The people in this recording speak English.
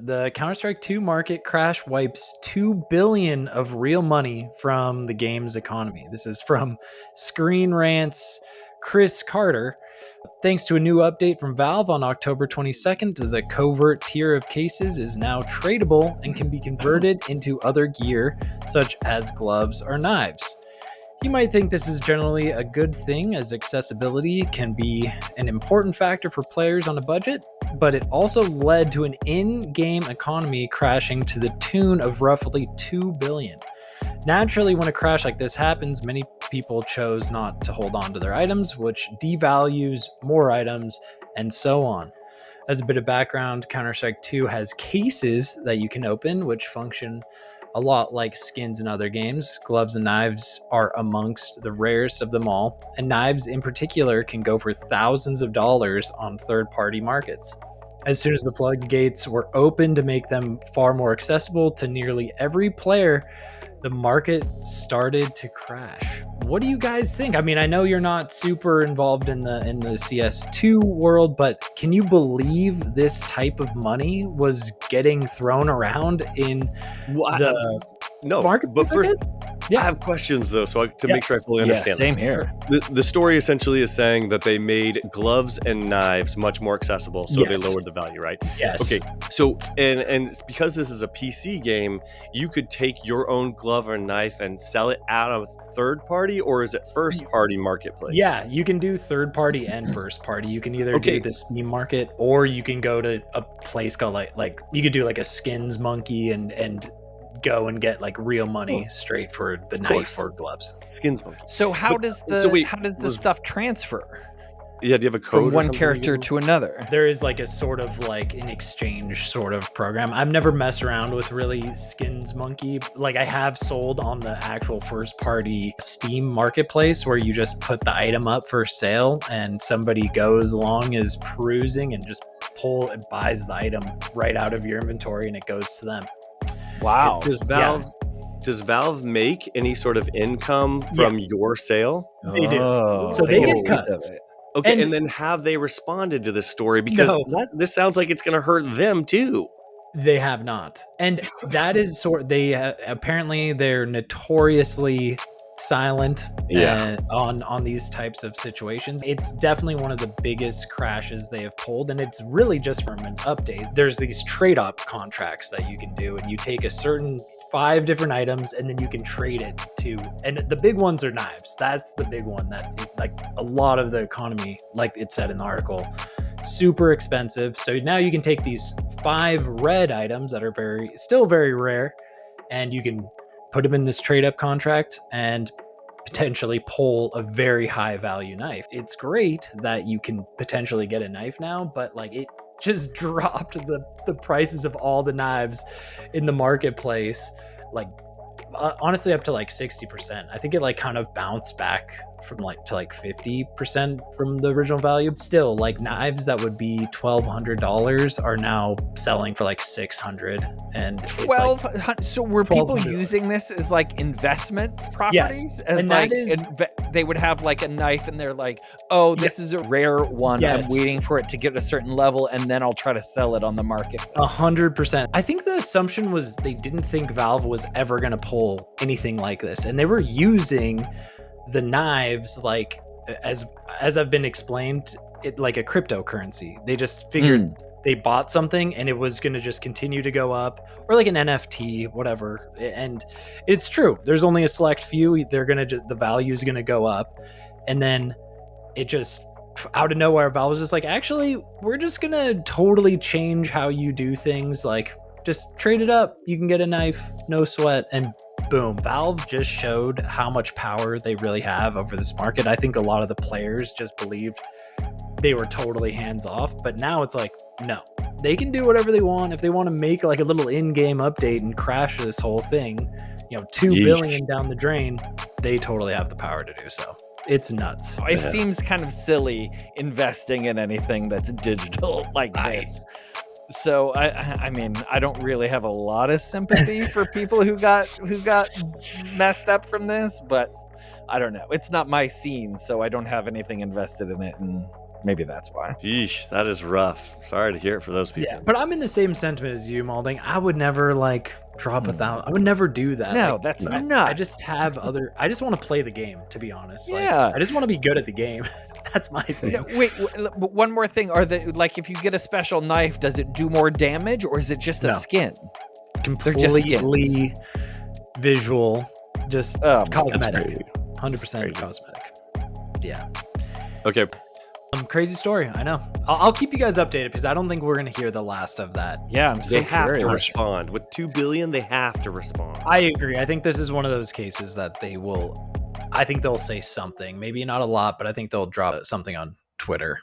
The Counter-Strike 2 market crash wipes 2 billion of real money from the game's economy. This is from Screen Rant's Chris Carter. Thanks to a new update from Valve on October 22nd, the covert tier of cases is now tradable and can be converted into other gear, such as gloves or knives. You might think this is generally a good thing, as accessibility can be an important factor for players on a budget, but it also led to an in-game economy crashing to the tune of roughly 2 billion. Naturally, when a crash like this happens, many people chose not to hold on to their items, which devalues more items, and so on. As a bit of background, Counter-Strike 2 has cases that you can open, which function a lot like skins in other games. Gloves and knives are amongst the rarest of them all, and knives in particular can go for thousands of dollars on third-party markets. As soon as the floodgates were open to make them far more accessible to nearly every player, the market started to crash. What do you guys think? I mean, I know you're not super involved in the CS2 world, but can you believe this type of money was getting thrown around in the market? But first, yeah. I have questions though, so to make sure I fully understand. Same here. The story essentially is saying that they made gloves and knives much more accessible, so they lowered the value, right? Yes. Okay. So and because this is a PC game, you could take your own glove or knife and sell it out of third party, or is it first party marketplace? Yeah, you can do third party and first party. You can either do the Steam market, or you can go to a place called like you could do like a skins monkey and go and get like real money straight for the knife or gloves. Skins monkey. So how does the stuff transfer? Yeah, do you have a code from one character to another? There is like a sort of like an exchange sort of program. I've never messed around with really Skins Monkey. Like I have sold on the actual first party Steam marketplace where you just put the item up for sale and somebody goes along, is perusing and just buys the item right out of your inventory and it goes to them. Wow. Does Valve make any sort of income from your sale? They do. So they get cuts. Okay, and then have they responded to this story? Because this sounds like it's going to hurt them too. They have not. And that is apparently they're notoriously silent on these types of situations. It's definitely one of the biggest crashes they have pulled, and it's really just from an update. There's these trade-up contracts that you can do, and you take a certain 5 different items and then you can trade it to, and the big ones are knives. That's the big one that like a lot of the economy, like it said in the article, super expensive. So now you can take these 5 red items that are still very rare, and you can put them in this trade-up contract and potentially pull a very high value knife. It's great that you can potentially get a knife now, but like it just dropped the prices of all the knives in the marketplace, like honestly up to like 60%. I think it like kind of bounced back from like to like 50% from the original value. Still, like knives that would be $1,200 are now selling for like $600, and $1,200. Like, so were people using this as like investment properties? Yes. As like they would have like a knife and they're like, oh, this is a rare one. I'm waiting for it to get a certain level and then I'll try to sell it on the market. 100%. I think the assumption was they didn't think Valve was ever going to pull anything like this, and they were using the knives like as I've been explained, it like a cryptocurrency. They just figured they bought something and it was going to just continue to go up, or like an NFT, whatever. And it's true, there's only a select few. They're gonna the value is going to go up, and then it just out of nowhere Valve was just like, actually we're just gonna totally change how you do things, like just trade it up, you can get a knife, no sweat. And boom, Valve just showed how much power they really have over this market. I think a lot of the players just believed they were totally hands off, but now it's like, no, they can do whatever they want. If they want to make like a little in-game update and crash this whole thing, you know, 2 billion down the drain, they totally have the power to do so. It's nuts. It seems kind of silly investing in anything that's digital like this. So I mean, I don't really have a lot of sympathy for people who got messed up from this, but I don't know. It's not my scene, so I don't have anything invested in it, and Maybe that's why. Yeesh, that is rough. Sorry to hear it for those people. Yeah, but I'm in the same sentiment as you, Maulding. I would never like drop $1,000. I would never do that. No, like, that's I nuts. just have other. I just want to play the game, to be honest. Yeah. Like, I just want to be good at the game. That's my thing. No, wait, one more thing. Are the like if you get a special knife, does it do more damage or is it just a No. skin? Completely visual, just cosmetic. 100% cosmetic. Yeah. Okay. Crazy story. I know. I'll keep you guys updated because I don't think we're gonna hear the last of that. Yeah, I'm so They have to curious. respond. With 2 billion, they have to respond. I agree. I think this is one of those cases that they will. I think they'll say something. Maybe not a lot, but I think they'll drop something on Twitter.